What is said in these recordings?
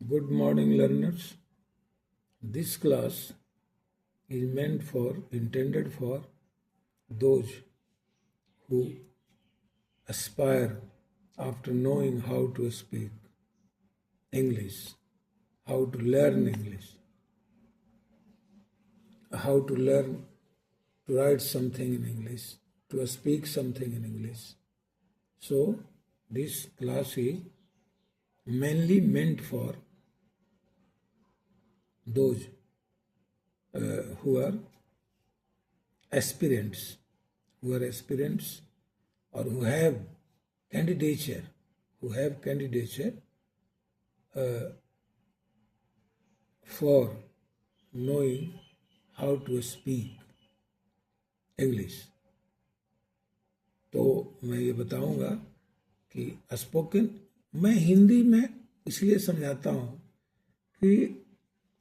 Good morning, learners. This class is intended for those who aspire after knowing how to speak English, how to learn English, how to learn to write something in English, to speak something in English. So, this class is mainly meant for those who are aspirants, or who have candidature, for knowing how to speak English. तो मैं ये बताऊंगा कि spoken मैं हिंदी में इसलिए समझाता हूँ कि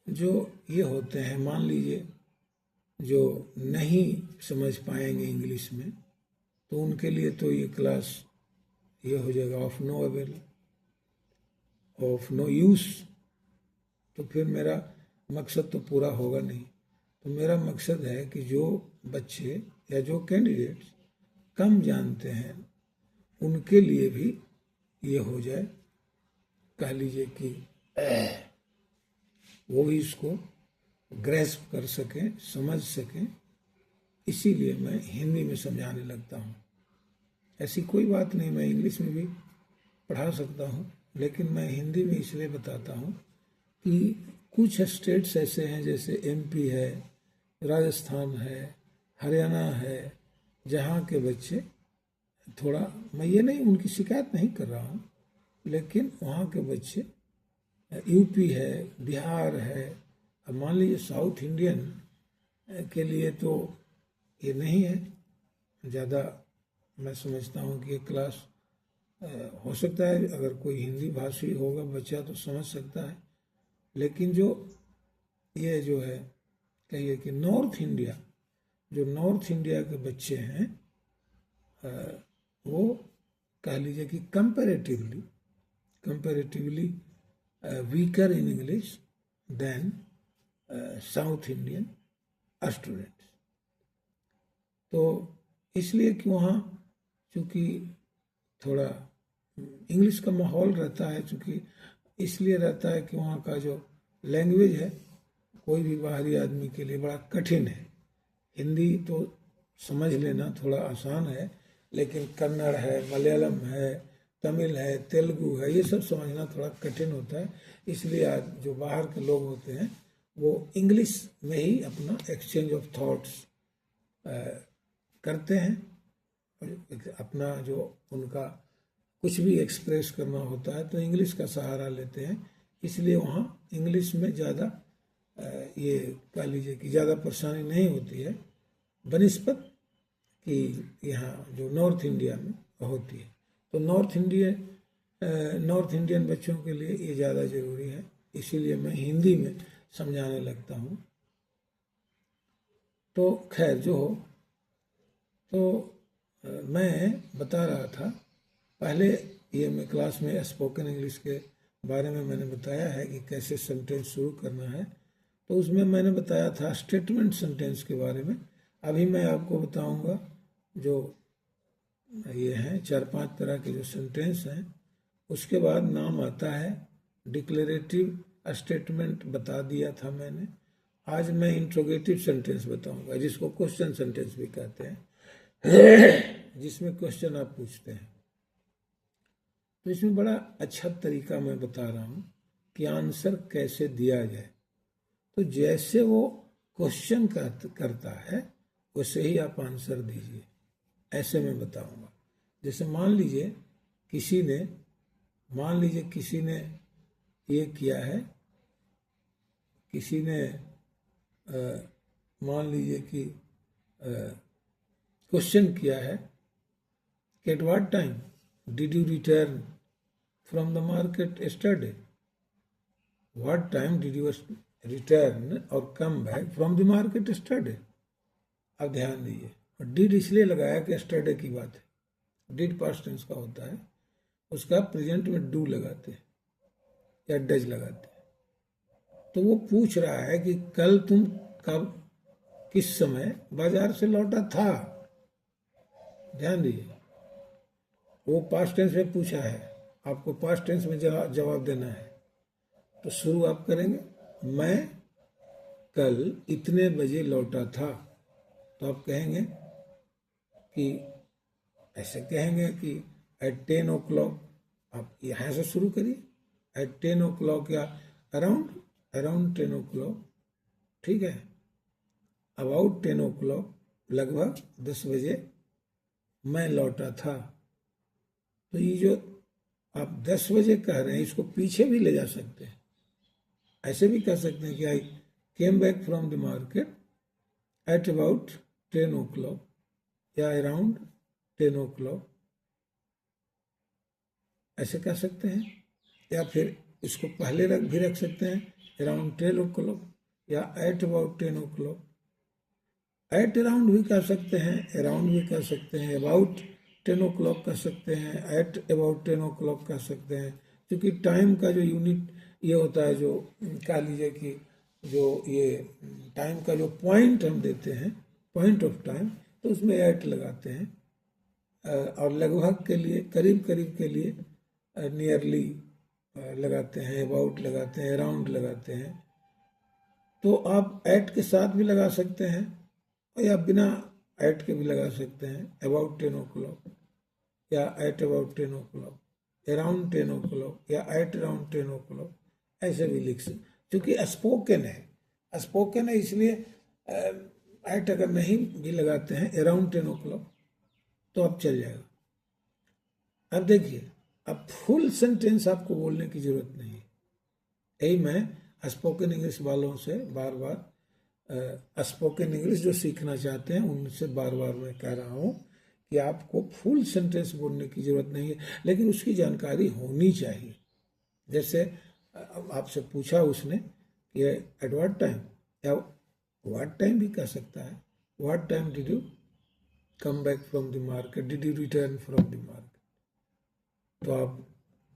जो ये होते हैं, मान लीजिए जो नहीं समझ पाएंगे इंग्लिश में, तो उनके लिए तो ये क्लास ये हो जाएगा ऑफ नो यूज़। तो फिर मेरा मकसद तो पूरा होगा नहीं। तो मेरा मकसद है कि जो बच्चे या जो कैंडिडेट्स कम जानते हैं उनके लिए भी ये हो जाए, कह लीजिए कि वो भी इसको ग्रैस्प कर सकें, समझ सकें। इसीलिए मैं हिंदी में समझाने लगता हूँ। ऐसी कोई बात नहीं, मैं इंग्लिश में भी पढ़ा सकता हूँ, लेकिन मैं हिंदी में इसलिए बताता हूँ कि कुछ स्टेट्स ऐसे हैं जैसे एमपी है, राजस्थान है, हरियाणा है, जहाँ के बच्चे थोड़ा, मैं ये नहीं उनकी शिकायत नहीं कर रहा हूँ, लेकिन वहाँ के बच्चे, यूपी है, बिहार है, अब मान लीजिए साउथ इंडियन के लिए तो ये नहीं है ज़्यादा। मैं समझता हूँ कि ये क्लास हो सकता है अगर कोई हिंदी भाषी होगा बच्चा तो समझ सकता है, लेकिन जो ये जो है कहिए कि नॉर्थ इंडिया के बच्चे हैं, वो कह लीजिए कि comparatively weaker in English than South Indian students. तो इसलिए कि वहाँ चूँकि थोड़ा इंग्लिश का माहौल रहता है, चूँकि इसलिए रहता है कि वहाँ का जो लैंग्वेज है कोई भी बाहरी आदमी के लिए बड़ा कठिन है। हिंदी तो समझ लेना थोड़ा आसान है, लेकिन कन्नड़ है, मलयालम है, तमिल है, तेलुगु है, ये सब समझना थोड़ा कठिन होता है। इसलिए आज जो बाहर के लोग होते हैं वो इंग्लिश में ही अपना एक्सचेंज ऑफ थॉट्स करते हैं, अपना जो उनका कुछ भी एक्सप्रेस करना होता है तो इंग्लिश का सहारा लेते हैं। इसलिए वहाँ इंग्लिश में ज़्यादा ये कह लीजिए कि ज़्यादा परेशानी नहीं होती है बनिस्बत कि यहाँ जो नॉर्थ इंडिया में होती है। तो नॉर्थ इंडियन बच्चों के लिए ये ज़्यादा ज़रूरी है, इसीलिए मैं हिंदी में समझाने लगता हूँ। तो खैर जो हो, तो मैं बता रहा था पहले, ये मैं क्लास में स्पोकन इंग्लिश के बारे में मैंने बताया है कि कैसे सेंटेंस शुरू करना है। तो उसमें मैंने बताया था स्टेटमेंट सेंटेंस के बारे में। अभी मैं आपको बताऊंगा जो ये हैं 4-5 तरह के जो सेंटेंस हैं। उसके बाद नाम आता है डिक्लेरेटिव स्टेटमेंट, बता दिया था मैंने। आज मैं इंट्रोगेटिव सेंटेंस बताऊंगा, जिसको क्वेश्चन सेंटेंस भी कहते हैं, जिसमें क्वेश्चन आप पूछते हैं। तो इसमें बड़ा अच्छा तरीका मैं बता रहा हूँ कि आंसर कैसे दिया जाए। तो जैसे वो क्वेश्चन करता है वैसे ही आप आंसर दीजिए, ऐसे मैं बताऊंगा। जैसे मान लीजिए किसी ने ये किया है, मान लीजिए कि क्वेश्चन किया है कि at what time did you return from the market yesterday. What time did you return और come back from the market yesterday. अब ध्यान दीजिए, और डिड इसलिए लगाया कि यस्टरडे की बात है, डिड पास्ट टेंस का होता है, उसका प्रेजेंट में डू लगाते हैं या डज लगाते हैं। तो वो पूछ रहा है कि कल तुम कब किस समय बाजार से लौटा था। ध्यान दीजिए, वो पास्ट टेंस में पूछा है, आपको पास्ट टेंस में जवाब देना है। तो शुरू आप करेंगे, मैं कल इतने बजे लौटा था। तो आप कहेंगे कि ऐसे कहेंगे कि एट 10 o'clock। आप यहाँ से शुरू करिए, एट 10 o'clock या अराउंड 10 o'clock, ठीक है। अबाउट 10 o'clock, लगभग 10 बजे मैं लौटा था। तो ये जो आप 10 बजे कह रहे हैं, इसको पीछे भी ले जा सकते हैं। ऐसे भी कह सकते हैं कि I came back from the market at about 10 o'clock या अराउंड 10 o'clock, ऐसे कह सकते हैं। या फिर इसको पहले भी रख सकते हैं, अराउंड 10 o'clock या eight about 10 o'clock। At around भी कह सकते हैं, अराउंड भी कह सकते हैं, अबाउट 10 o'clock कह सकते हैं, एट अबाउट 10 o'clock कह सकते हैं। क्योंकि टाइम का जो यूनिट ये होता है, जो कह लीजिए कि जो ये टाइम का जो पॉइंट हम देते हैं, पॉइंट ऑफ टाइम, तो उसमें एट लगाते हैं। और लगभग के लिए, करीब करीब के लिए नियरली लगाते हैं, अबाउट लगाते हैं, अराउंड लगाते हैं। तो आप एट के साथ भी लगा सकते हैं या बिना एट के भी लगा सकते हैं, अबाउट 10 o'clock या eight about 10 o'clock, around 10 o'clock या एट अराउंड 10 o'clock, ऐसे भी लिख सकते। क्योंकि स्पोकन है इसलिए एट अगर नहीं भी लगाते हैं, अराउंड 10 o'clock, तो अब चल जाएगा। अब देखिए, अब फुल सेंटेंस आपको बोलने की जरूरत नहीं है। यही मैं स्पोकन इंग्लिश वालों से बार बार, स्पोकन इंग्लिश जो सीखना चाहते हैं उनसे बार बार मैं कह रहा हूँ कि आपको फुल सेंटेंस बोलने की जरूरत नहीं है, लेकिन उसकी जानकारी होनी चाहिए। जैसे आपसे पूछा उसने कि एट व्हाट टाइम, या व्हाट टाइम भी कह सकता है, what time did you come back from the market, did you return from the market. तो आप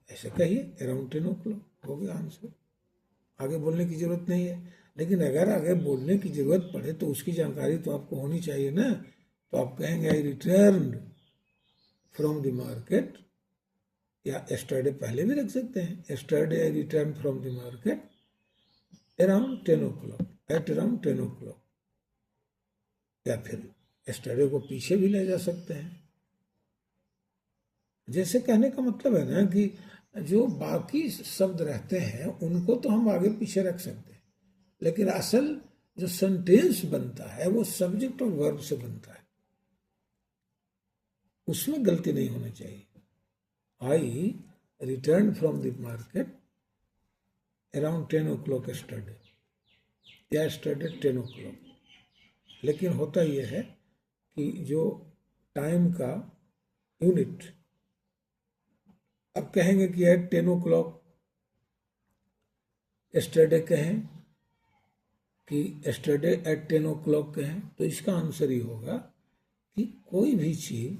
ऐसे कहिए, अराउंड 10 o'clock, हो गया आंसर। आगे बोलने की जरूरत नहीं है। लेकिन अगर आगे बोलने की जरूरत पड़े तो उसकी जानकारी तो आपको होनी चाहिए ना। तो आप कहेंगे आई रिटर्न फ्रॉम द मार्केट, या एस्टरडे पहले भी रख सकते हैं, yesterday I return from the market around 10 o'clock, at around 10 o'clock। या फिर एस्टरडे को पीछे भी ले जा सकते हैं। जैसे कहने का मतलब है ना कि जो बाकी शब्द रहते हैं उनको तो हम आगे पीछे रख सकते हैं, लेकिन असल जो सेंटेंस बनता है वो सब्जेक्ट और वर्ब से बनता है, उसमें गलती नहीं होनी चाहिए। I return from the market around 10 o'clock yesterday, या एस्टरडे 10 o'clock। लेकिन होता यह है कि जो टाइम का यूनिट, अब कहेंगे कि एट 10 o'clock, एस्टरडे कहें कि एस्टरडे एट 10 o'clock कहें, तो इसका आंसर ही होगा कि कोई भी चीज,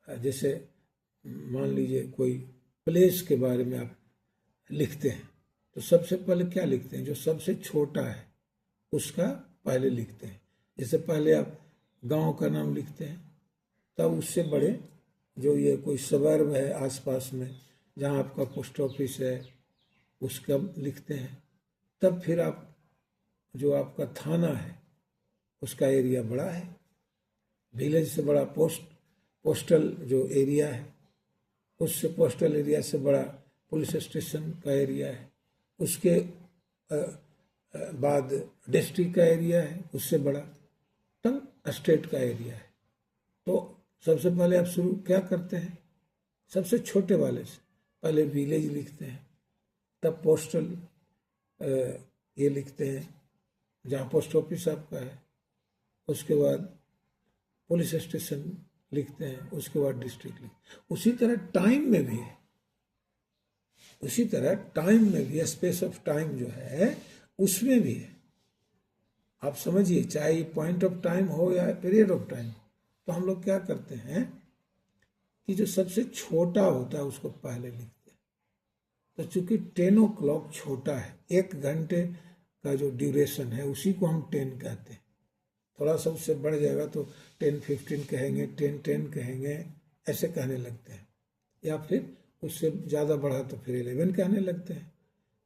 जैसे मान लीजिए कोई प्लेस के बारे में आप लिखते हैं, तो सबसे पहले क्या लिखते हैं, जो सबसे छोटा है उसका पहले लिखते हैं। जैसे पहले आप गांव का नाम लिखते हैं, तब उससे बड़े जो ये कोई सबर्ब है आसपास में जहाँ आपका पोस्ट ऑफिस है उसका लिखते हैं। तब फिर आप जो आपका थाना है उसका एरिया बड़ा है, विलेज से बड़ा पोस्टल जो एरिया है, उससे पोस्टल एरिया से बड़ा पुलिस स्टेशन का एरिया है, उसके बाद डिस्ट्रिक्ट का एरिया है, उससे बड़ा तब स्टेट का एरिया है। तो सबसे पहले आप शुरू क्या करते हैं, सबसे छोटे वाले से पहले विलेज लिखते हैं, तब पोस्टल ये लिखते हैं जहाँ पोस्ट ऑफिस आपका है, उसके बाद पुलिस स्टेशन लिखते हैं, उसके बाद डिस्ट्रिक्ट लिखते। उसी तरह टाइम में भी है, उसी तरह टाइम में भी स्पेस ऑफ टाइम जो है उसमें भी है। आप समझिए, चाहे पॉइंट ऑफ टाइम हो या पीरियड ऑफ टाइम, तो हम लोग क्या करते हैं कि जो सबसे छोटा होता है उसको पहले लिखते हैं, तो चूंकि 10 o'clock छोटा है, 1 घंटे का जो ड्यूरेशन है उसी को हम 10 कहते हैं। थोड़ा सा उससे बढ़ जाएगा तो 10-15 कहेंगे, 10-10 कहेंगे, ऐसे कहने लगते हैं। या फिर उससे ज़्यादा बढ़ा तो फिर 11 कहने लगते हैं।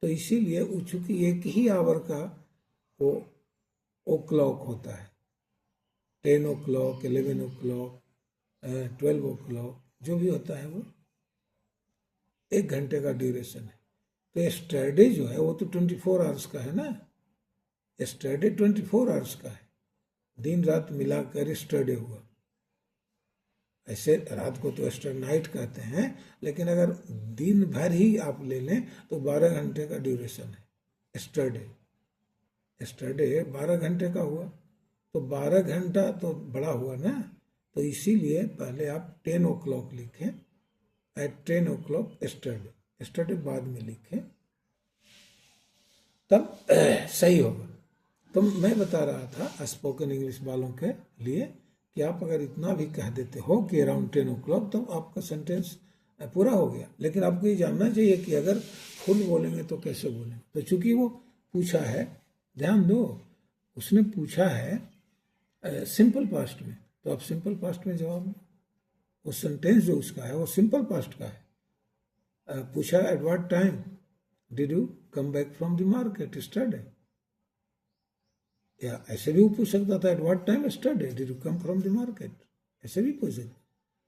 तो इसीलिए चूंकि एक ही आवर का वो o'clock होता है, 10 o'clock, 11 o'clock, 12 o'clock, जो भी होता है वो 1 घंटे का ड्यूरेशन है। तो यस्टरडे जो है वो तो 24 आवर्स का है ना, यस्टरडे 24 आवर्स का है, दिन रात मिलाकर यस्टरडे हुआ। ऐसे रात को तो यस्टर नाइट कहते हैं, लेकिन अगर दिन भर ही आप ले लें तो 12 घंटे का ड्यूरेशन है यस्टरडे। यस्टरडे 12 घंटे का हुआ, तो 12 घंटा तो बड़ा हुआ ना, तो इसीलिए पहले आप 10 o'clock लिखें, एट 10 o'clock यस्टरडे, यस्टरडे बाद में लिखें, तब सही होगा। तो मैं बता रहा था स्पोकन इंग्लिश वालों के लिए कि आप अगर इतना भी कह देते हो कि अराउंड 10 o'clock, तो आपका सेंटेंस पूरा हो गया। लेकिन आपको ये जानना चाहिए कि अगर फुल बोलेंगे तो कैसे बोलेंगे। तो चूंकि वो पूछा है, ध्यान दो, उसने पूछा है सिंपल पास्ट में, तो आप सिंपल पास्ट में जवाब दो। वो सेंटेंस जो उसका है वो सिंपल पास्ट का है। पूछा eight what time did you come back from the market yesterday, या ऐसे भी पूछ सकता था eight what time yesterday did you come from the market, ऐसे भी पूछ सकते।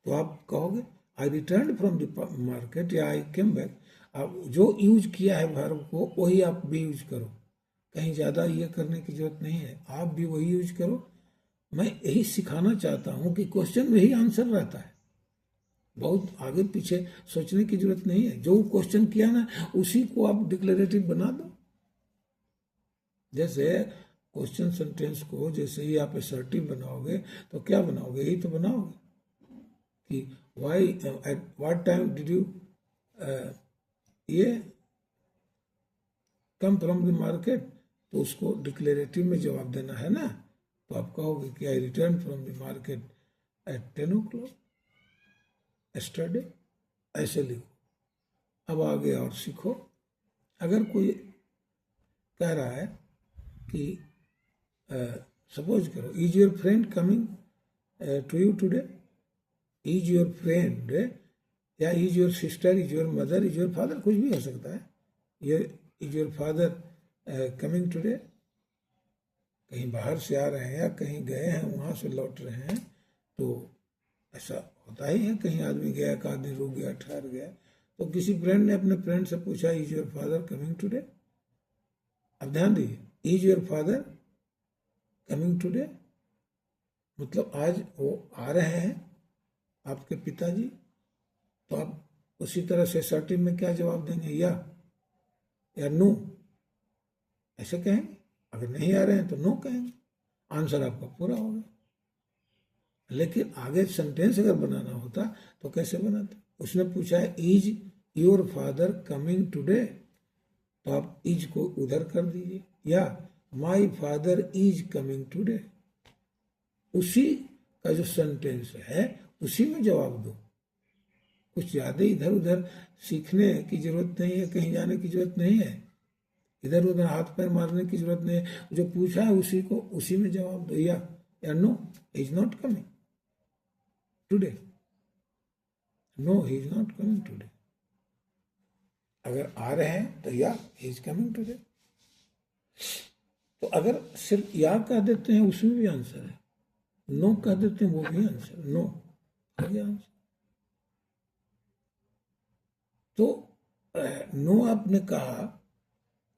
तो आप कहोगे आई रिटर्न फ्रॉम द मार्केट या आई केम बैक। आप जो यूज किया है वर्ब को वही आप भी यूज करो, कहीं ज़्यादा ये करने की जरूरत नहीं है, आप भी वही यूज करो। मैं यही सिखाना चाहता हूँ कि क्वेश्चन में ही आंसर रहता है, बहुत आगे पीछे सोचने की जरूरत नहीं है। जो क्वेश्चन किया ना उसी को आप डिक्लेरेटिव बना दो। जैसे क्वेश्चन सेंटेंस को जैसे ही आप असर्टिव बनाओगे तो क्या बनाओगे, यही तो बनाओगे कि why at what time did you ये कम फ्रॉम द मार्केट, तो उसको डिक्लेरेटिव में जवाब देना है ना। तो आप कहोगे कि I return from the market at 10 o'clock yesterday, ऐसे लिखो। अब आगे और सीखो। अगर कोई कह रहा है कि सपोज करो is your friend coming to you today, is your friend या is your sister, is your mother, is your father, कुछ भी हो सकता है। ये is your father coming today, कहीं बाहर से आ रहे हैं या कहीं गए हैं वहाँ से लौट रहे हैं, तो ऐसा होता ही है, कहीं आदमी गया, एक आदमी रुक गया, ठहर गया, तो किसी फ्रेंड ने अपने फ्रेंड से पूछा is your father coming today. अब ध्यान दीजिए, is your father coming today मतलब आज वो आ रहे हैं आपके पिताजी, तो आप उसी तरह से सर्टिव में क्या जवाब देंगे, या नो, ऐसे कहेंगे। अगर नहीं आ रहे हैं तो नो कहेंगे, आंसर आपका पूरा होगा। लेकिन आगे सेंटेंस अगर बनाना होता तो कैसे बनाते, उसने पूछा है is your father coming today, तो आप इज को उधर कर दीजिए, या my father is coming today, उसी का जो सेंटेंस है उसी में जवाब दो। कुछ ज़्यादा इधर उधर सीखने की जरूरत नहीं है, कहीं जाने की जरूरत नहीं है, इधर उधर हाथ पैर मारने की जरूरत नहीं है। जो पूछा है उसी को उसी में जवाब दो, या no is not coming today, no he is not coming today. अगर आ रहे हैं तो या ही इज कमिंग टुडे। तो अगर सिर्फ या कह देते हैं उसमें भी आंसर है, नो कह देते हैं वो भी आंसर, नो हो गया आंसर। तो नो आपने कहा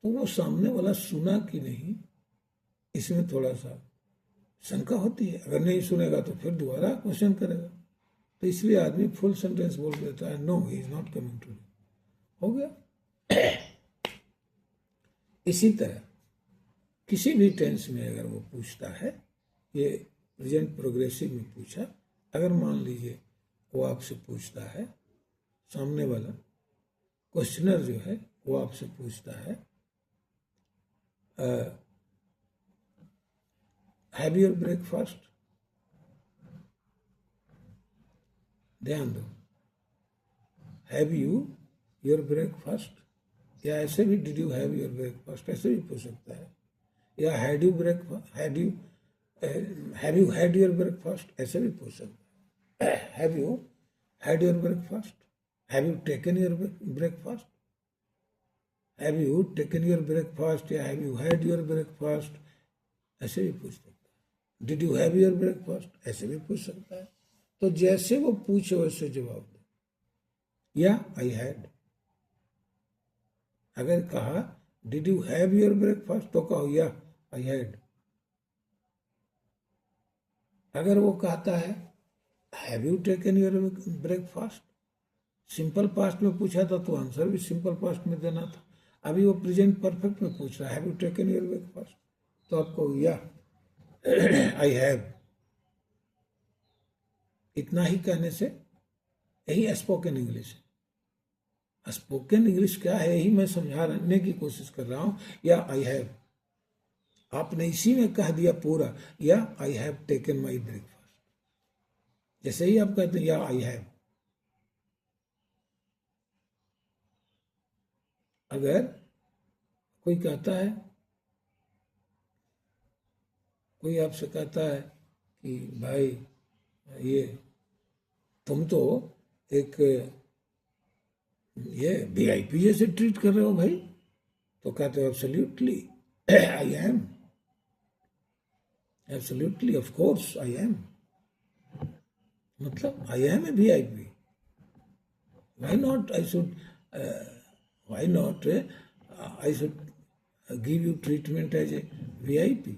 तो वो सामने वाला सुना कि नहीं, इसमें थोड़ा सा शंका होती है। अगर नहीं सुनेगा तो फिर दोबारा क्वेश्चन करेगा, तो इसलिए आदमी फुल सेंटेंस बोल देता है no he is not coming today, हो गया। इसी तरह किसी भी टेंस में अगर वो पूछता है, ये प्रेजेंट प्रोग्रेसिव में पूछा, अगर मान लीजिए वो आपसे पूछता है, सामने वाला क्वेश्चनर जो है वो आपसे पूछता है हैव योर ब्रेकफास्ट, ध्यान दो, हैव यू योर ब्रेकफास्ट, या ऐसे भी did you have your breakfast ऐसे भी पूछ सकता है, या had you breakfast, have you had your breakfast ऐसे भी पूछ सकता है, have you had your breakfast, have you taken your breakfast, have you taken your breakfast या have you had your breakfast ऐसे भी पूछ सकता है, did you have your breakfast ऐसे भी पूछ सकता है। तो जैसे वो पूछे वैसे जवाब दो, या आई हैड। अगर कहा did you have your breakfast तो कहो या आई हैड। अगर वो कहता है have you taken your breakfast, simple past में पूछा था तो आंसर भी सिंपल पास्ट में देना था। अभी वो प्रेजेंट परफेक्ट में पूछ रहा है have you taken your breakfast, तो आपको या आई हैव। इतना ही कहने से यही स्पोकन इंग्लिश है। स्पोकन इंग्लिश क्या है यही मैं समझाने की कोशिश कर रहा हूं। या आई हैव, आपने इसी में कह दिया पूरा, या I have taken my breakfast. जैसे ही आप कहते हैं या आई हैव। अगर कोई कहता है, कोई आपसे कहता है कि भाई ये तुम तो एक ये वीआईपी जैसे ट्रीट कर रहे हो भाई, तो कहते हो absolutely I am, absolutely of course I am. मतलब I am a VIP, why not I should, why not I should give you treatment as a VIP,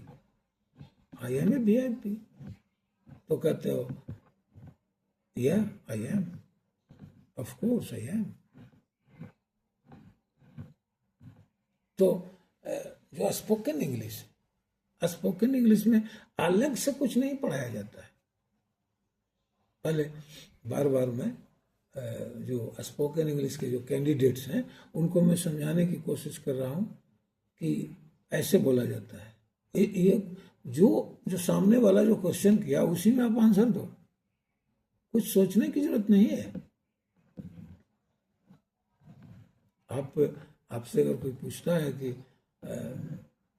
I am a VIP. तो कहते हो या I am, of course I am. तो जो spoken English, spoken English में अलग से कुछ नहीं पढ़ाया जाता है। पहले बार बार मैं जो स्पोकन इंग्लिश के जो कैंडिडेट्स हैं उनको मैं समझाने की कोशिश कर रहा हूँ कि ऐसे बोला जाता है। ये जो सामने वाला जो क्वेश्चन किया उसी में आप आंसर दो, कुछ सोचने की जरूरत नहीं है। आपसे अगर कोई पूछता है कि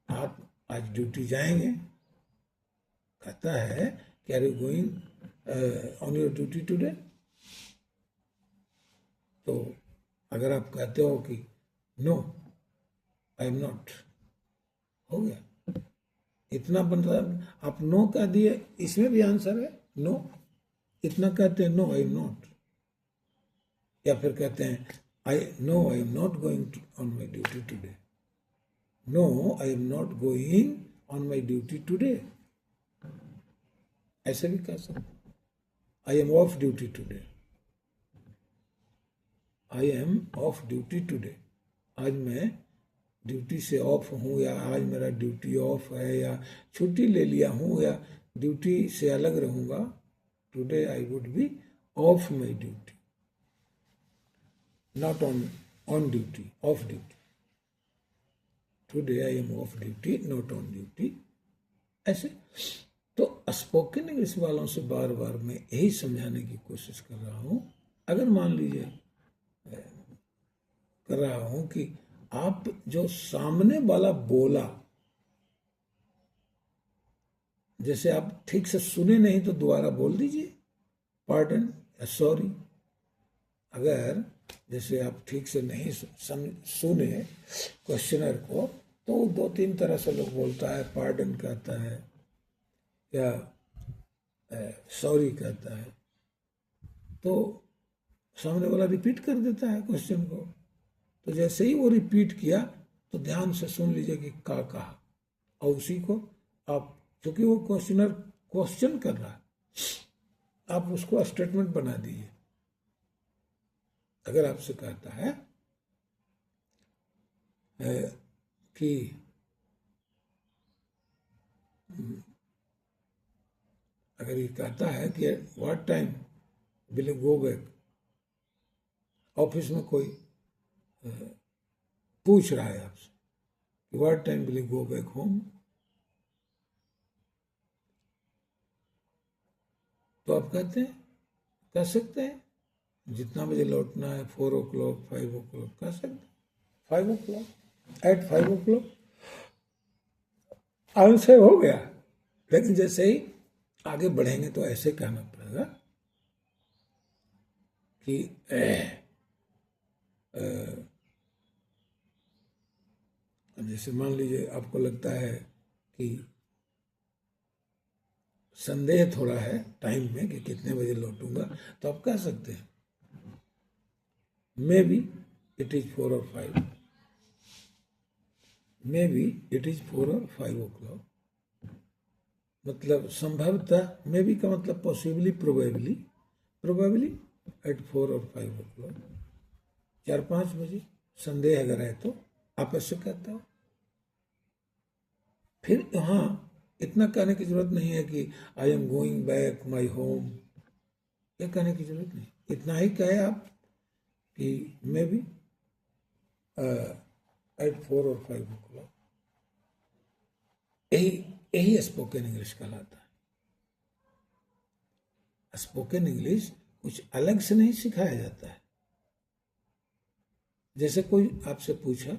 आप आज ड्यूटी जाएंगे, कहता है कि are you going on your duty today, तो अगर आप कहते हो कि नो आई एम नॉट, हो गया। इतना बनता है, आप नो कह दिए, इसमें भी आंसर है नो। इतना कहते हैं नो आई एम नॉट, या फिर कहते हैं I am not going on my duty today, no I am not going on my duty today, ऐसे भी कह सकते। I am off duty today, I am off duty today, आज मैं ड्यूटी से ऑफ हूँ, या आज मेरा ड्यूटी ऑफ है, या छुट्टी ले लिया हूँ, या ड्यूटी से अलग रहूँगा। Today I would be of my duty, not on duty, of duty. Today I am off duty, not on duty, ऐसे। तो स्पोकन इंग्लिश वालों से बार बार मैं यही समझाने की कोशिश कर रहा हूँ। अगर मान लीजिए कर रहा हूं कि आप जो सामने वाला बोला, जैसे आप ठीक से सुने नहीं तो दोबारा बोल दीजिए पार्डन या सॉरी। अगर जैसे आप ठीक से नहीं सुने क्वेश्चनर को, तो दो तीन तरह से लोग बोलता है, पार्डन कहता है या सॉरी कहता है, तो सामने वाला रिपीट कर देता है क्वेश्चन को। तो जैसे ही वो रिपीट किया तो ध्यान से सुन लीजिए कि क्या कहा, और उसी को आप, क्योंकि वो क्वेश्चनर क्वेश्चन कर रहा है, आप उसको स्टेटमेंट बना दीजिए। अगर आपसे कहता है कि अगर ये कहता है कि what time will you go back, office में कोई पूछ रहा है आपसे कि what time will you go back home, तो आप कहते हैं, कह सकते हैं जितना बजे लौटना है, 4 o'clock 5 o'clock कह सकते हैं, 5 o'clock, at 5 o'clock आंसर हो गया। लेकिन जैसे ही आगे बढ़ेंगे तो ऐसे कहना पड़ेगा कि जैसे मान लीजिए आपको लगता है कि संदेह थोड़ा है टाइम में कि कितने बजे लौटूंगा, तो आप कह सकते हैं मे बी इट इज 4 और 5, मे बी इट इज 4 और 5 o'clock। मतलब संभवतः, मे बी का मतलब पॉसिबली, प्रोबेबली, प्रोबेबली एट 4 और 5 o'clock, 4-5 बजे संदेह अगर है तो आप ऐसे कहता हो। फिर यहाँ इतना कहने की जरूरत नहीं है कि I am going back my home, ये कहने की जरूरत नहीं। इतना ही कहे आप कि मे बी एट 4 और 5 o'clock। यही स्पोकन इंग्लिश कहलाता है। स्पोकन इंग्लिश कुछ अलग से नहीं सिखाया जाता है। जैसे कोई आपसे पूछा,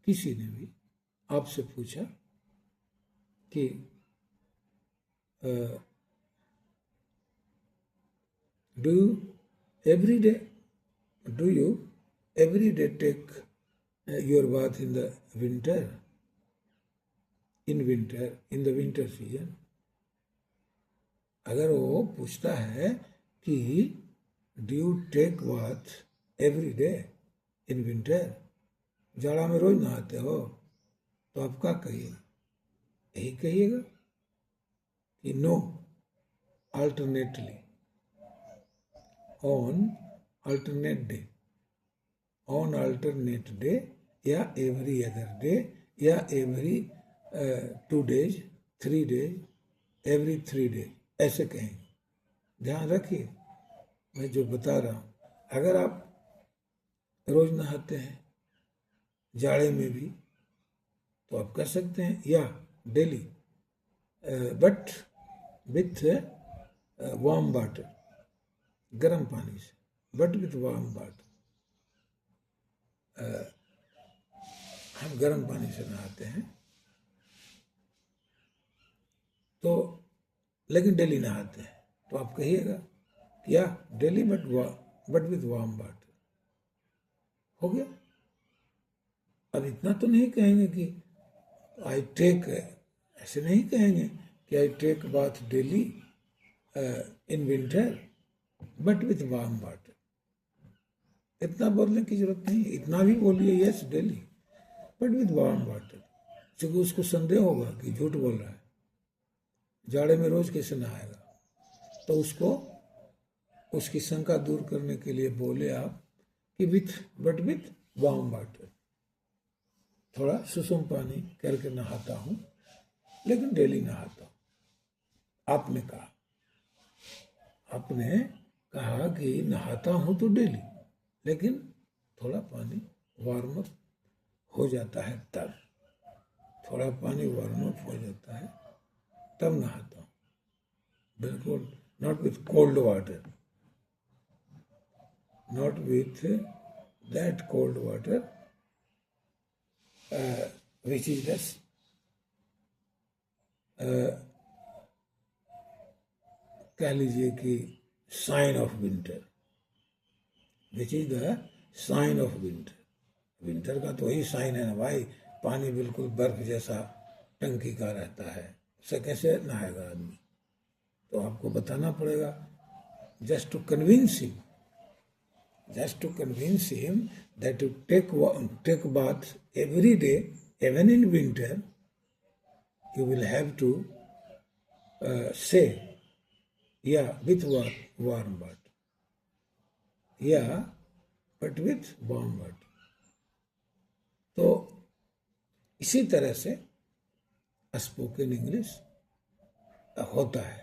किसी ने भी आपसे पूछा कि do you every day take your bath in the winter, in the winter season. अगर वो पूछता है कि do you take bath every day in winter, जाड़ा में रोज नहाते हो, तो आप क्या कहिएगा? यही कहिएगा कि no, alternately, on alternate day, on alternate day, या एवरी अदर डे, या every 2 days, 3 days, every 3 days, ऐसे कहेंगे। ध्यान रखिए मैं जो बता रहा हूँ। अगर आप रोज नहाते हैं जाड़े में भी, तो आप कह सकते हैं या daily, but with warm water, गर्म पानी से, बट विथ वार्म वाटर। हम गर्म पानी से नहाते हैं, तो लेकिन डेली नहाते हैं, तो आप कहिएगा या daily but with warm water. हो गया। अब इतना तो नहीं कहेंगे कि आई टेक, ऐसे नहीं कहेंगे कि I take bath daily in winter but with warm water. इतना बोलने की जरूरत नहीं। इतना भी बोलिए yes daily but with warm water, क्योंकि उसको संदेह होगा कि झूठ बोल रहा है, जाड़े में रोज कैसे नहाएगा। तो उसको, उसकी शंका दूर करने के लिए बोले आप कि बट विथ वार्म वाटर, थोड़ा सुसुम पानी करके नहाता हूं, लेकिन डेली नहाता हूं। आपने कहा कि नहाता हूं तो डेली, लेकिन थोड़ा पानी वार्म अप हो जाता है तब, थोड़ा पानी वार्म अप हो जाता है तब नहाता हूं। बिल्कुल not with cold water, not with that cold water which is the कह लीजिए कि sign of winter, which is the sign of winter. Winter का तो वही साइन है ना भाई, पानी बिल्कुल बर्फ जैसा टंकी का रहता है, उससे कैसे नहाएगा आदमी। तो आपको बताना पड़ेगा, just to convince him that to take bath every day, even in winter, you will have to say yeah with warm water, yeah but with warm water। तो इसी तरह से स्पोकन इंग्लिश होता है।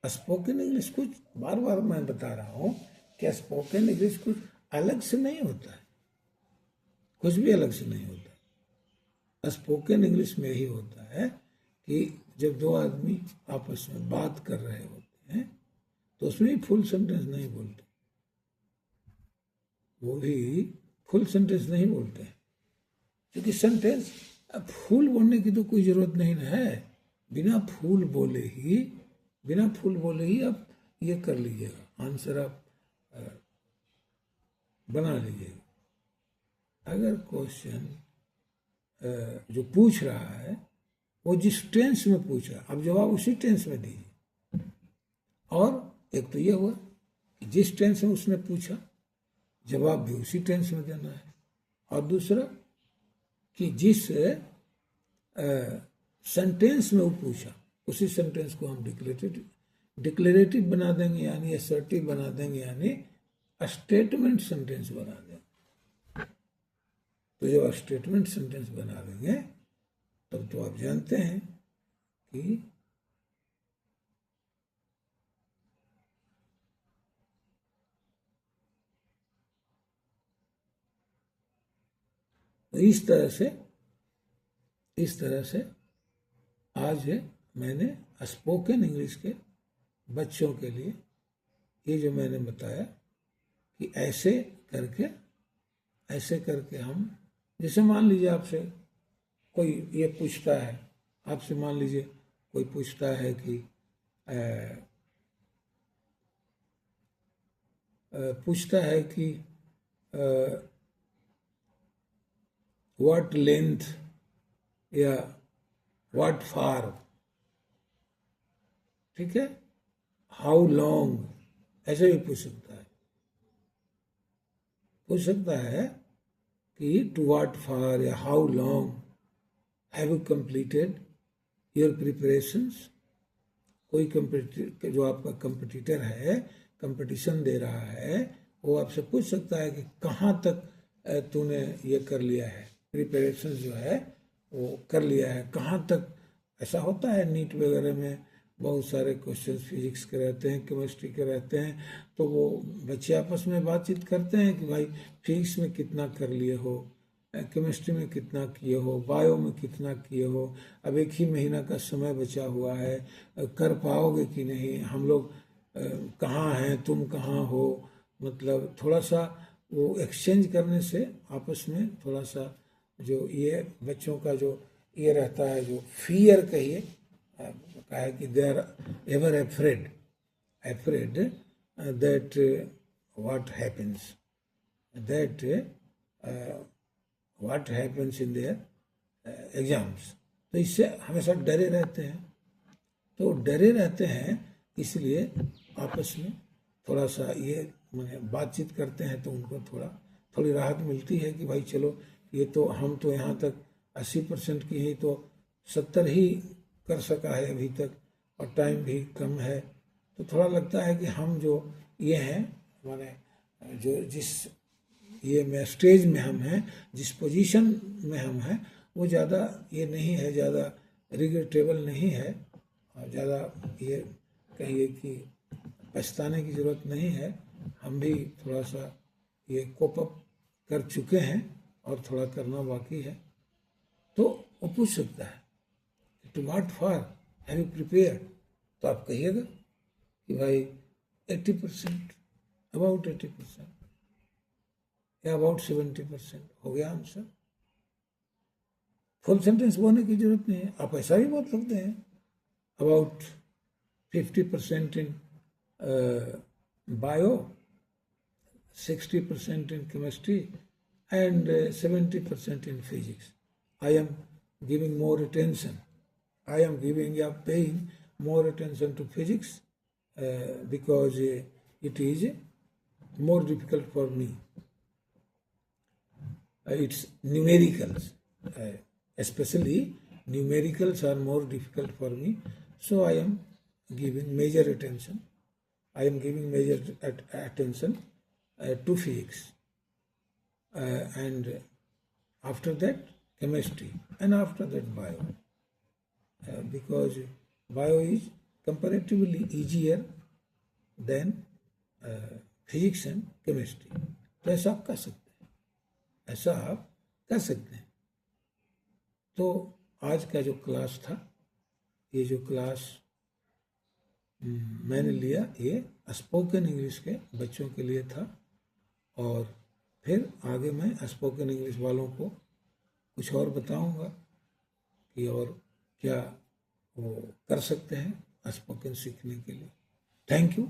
स्पोकन इंग्लिश कुछ बार बार मैं बता रहा हूँ कि स्पोकन इंग्लिश कुछ अलग से नहीं होता है, कुछ भी अलग से नहीं होता। स्पोकन इंग्लिश में ही होता है कि जब दो आदमी आपस में बात कर रहे होते हैं तो उसमें फुल सेंटेंस नहीं बोलते, वो भी फुल सेंटेंस नहीं बोलते हैं, क्योंकि सेंटेंस फूल बोलने की तो कोई ज़रूरत नहीं है, बिना फूल बोले ही आप ये कर लीजिएगा, आंसर आप बना लीजिएगा। अगर क्वेश्चन जो पूछ रहा है वो जिस टेंस में पूछ रहा है, अब जवाब उसी टेंस में दीजिए। और एक तो ये हुआ कि जिस टेंस में उसने पूछा जवाब भी उसी टेंस में देना है, और दूसरा कि जिस सेंटेंस में वो पूछा उसी सेंटेंस को हम डिक्लेरेटिव बना देंगे, यानी असर्टिव बना देंगे, यानी स्टेटमेंट सेंटेंस बना देंगे। तो जब स्टेटमेंट सेंटेंस बना देंगे तब तो आप जानते हैं कि इस तरह से आज मैंने स्पोकन इंग्लिश के बच्चों के लिए ये जो मैंने बताया कि ऐसे करके हम, जैसे मान लीजिए आपसे कोई ये पूछता है, आपसे मान लीजिए कोई पूछता है कि व्हाट लेंथ या व्हाट फार, ठीक है, हाउ लॉन्ग, ऐसे भी पूछ सकता है कि टू व्हाट फार या how long have you completed your preparations. कोई कंपटीटर, जो आपका कंपटीटर है, कंपटीशन दे रहा है, वो आपसे पूछ सकता है कि कहाँ तक तूने ये कर लिया है, प्रिपरेशन जो है वो कर लिया है, कहाँ तक। ऐसा होता है नीट वगैरह में बहुत सारे क्वेश्चन फिजिक्स के रहते हैं, केमिस्ट्री के रहते हैं, तो वो बच्चे आपस में बातचीत करते हैं कि भाई फिजिक्स में कितना कर लिए हो, केमिस्ट्री में कितना किए हो, बायो में कितना किए हो, अब एक ही महीना का समय बचा हुआ है, कर पाओगे कि नहीं, हम लोग कहाँ हैं, तुम कहाँ हो। मतलब थोड़ा सा वो एक्सचेंज करने से आपस में थोड़ा सा जो ये बच्चों का जो ये रहता है, जो फियर कहिए, कहा है कि they are ever afraid that what happens in their exams. तो इससे हमेशा डरे रहते हैं, इसलिए आपस में थोड़ा सा ये मैंने बातचीत करते हैं तो उनको थोड़ी राहत मिलती है कि भाई चलो, ये तो हम तो यहाँ तक 80% की ही तो 70 ही कर सका है अभी तक, और टाइम भी कम है, तो थोड़ा लगता है कि हम जो ये हैं, माने जो जिस ये में स्टेज में हम हैं, जिस पोजीशन में हम हैं, वो ज़्यादा ये नहीं है, ज़्यादा रिग्रेटेबल नहीं है, और ज़्यादा ये कहिए कि पछताने की ज़रूरत नहीं है। हम भी थोड़ा सा ये कोप अप कर चुके हैं और थोड़ा करना बाकी है। तो वो पूछ सकता है to what for have you prepare, तो आप कहिएगा कि भाई 80%, अबाउट 80% या अबाउट 70% हो गया आंसर। फुल सेंटेंस बोलने की जरूरत नहीं है, आप ऐसा भी बोल सकते हैं about 50% in bio, 60% in chemistry, and 70% in physics. I am giving more attention. I am paying more attention to physics because it is more difficult for me. It's numericals, especially numericals are more difficult for me. So I am giving major attention. I am giving major attention to physics, and after that chemistry, and after that bio, because bio is comparatively easier than physics and chemistry. तो ऐसा आप कर सकते हैं, तो आज का जो क्लास था, ये जो क्लास मैंने लिया, ये स्पोकन इंग्लिश के बच्चों के लिए था, और फिर आगे मैं स्पोकन इंग्लिश वालों को कुछ और बताऊंगा कि और क्या वो कर सकते हैं स्पोकन सीखने के लिए। Thank you.